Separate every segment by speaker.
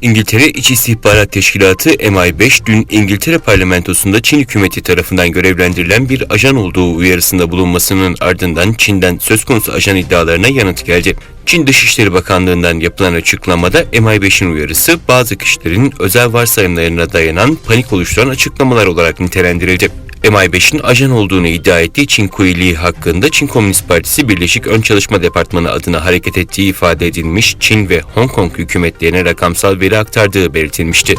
Speaker 1: İngiltere İç İstihbarat Teşkilatı MI5 dün İngiltere parlamentosunda Çin hükümeti tarafından görevlendirilen bir ajan olduğu uyarısında bulunmasının ardından Çin'den söz konusu ajan iddialarına yanıt geldi. Çin Dışişleri Bakanlığı'ndan yapılan açıklamada MI5'in uyarısı bazı kişilerin özel varsayımlarına dayanan panik oluşturan açıklamalar olarak nitelendirildi. MI5'in ajan olduğunu iddia ettiği Çin Kuili hakkında Çin Komünist Partisi Birleşik Ön Çalışma Departmanı adına hareket ettiği ifade edilmiş, Çin ve Hong Kong hükümetlerine rakamsal veri aktardığı belirtilmişti.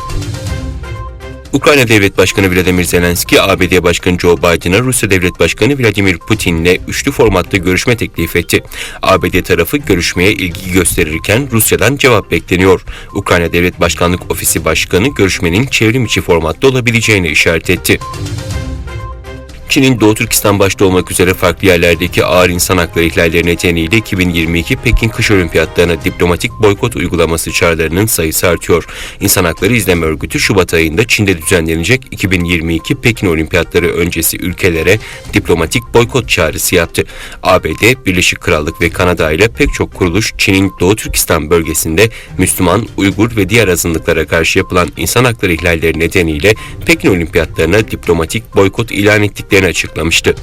Speaker 1: Ukrayna Devlet Başkanı Vladimir Zelenski, ABD Başkanı Joe Biden'a Rusya Devlet Başkanı Vladimir Putin'le üçlü formatta görüşme teklif etti. ABD tarafı görüşmeye ilgi gösterirken Rusya'dan cevap bekleniyor. Ukrayna Devlet Başkanlık Ofisi Başkanı görüşmenin çevrim içi formatta olabileceğine işaret etti. Çin'in Doğu Türkistan başta olmak üzere farklı yerlerdeki ağır insan hakları ihlalleri nedeniyle 2022 Pekin Kış Olimpiyatlarına diplomatik boykot uygulaması çağrılarının sayısı artıyor. İnsan Hakları İzleme Örgütü Şubat ayında Çin'de düzenlenecek 2022 Pekin Olimpiyatları öncesi ülkelere diplomatik boykot çağrısı yaptı. ABD, Birleşik Krallık ve Kanada ile pek çok kuruluş Çin'in Doğu Türkistan bölgesinde Müslüman, Uygur ve diğer azınlıklara karşı yapılan insan hakları ihlalleri nedeniyle Pekin Olimpiyatlarına diplomatik boykot ilan ettiklerini açıklamıştı.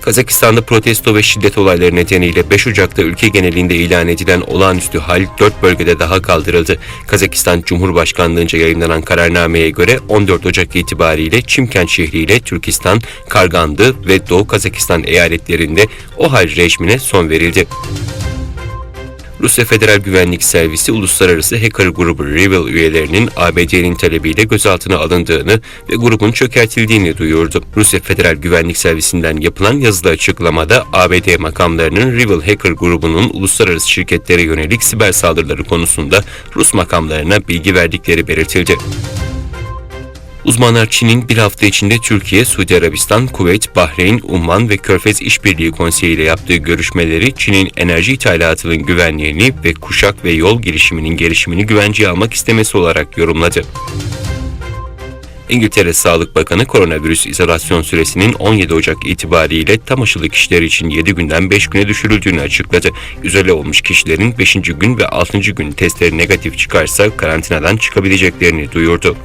Speaker 1: Kazakistan'da protesto ve şiddet olayları nedeniyle 5 Ocak'ta ülke genelinde ilan edilen olağanüstü hal 4 bölgede daha kaldırıldı. Kazakistan Cumhurbaşkanlığı'nca yayınlanan kararnameye göre 14 Ocak itibariyle Çimkent şehriyle Türkistan, Kargandı ve Doğu Kazakistan eyaletlerinde o hal rejimine son verildi. Rusya Federal Güvenlik Servisi uluslararası hacker grubu REvil üyelerinin ABD'nin talebiyle gözaltına alındığını ve grubun çökertildiğini duyurdu. Rusya Federal Güvenlik Servisi'nden yapılan yazılı açıklamada ABD makamlarının REvil hacker grubunun uluslararası şirketlere yönelik siber saldırıları konusunda Rus makamlarına bilgi verdikleri belirtildi. Uzmanlar Çin'in bir hafta içinde Türkiye, Suudi Arabistan, Kuveyt, Bahreyn, Umman ve Körfez İşbirliği Konseyi ile yaptığı görüşmeleri Çin'in enerji ithalatının güvenliğini ve kuşak ve yol girişiminin gelişimini güvenceye almak istemesi olarak yorumladı. İngiltere Sağlık Bakanı koronavirüs izolasyon süresinin 17 Ocak itibariyle tam aşılı kişiler için 7 günden 5 güne düşürüldüğünü açıkladı. İzole olmuş kişilerin 5. gün ve 6. gün testleri negatif çıkarsa karantinadan çıkabileceklerini duyurdu.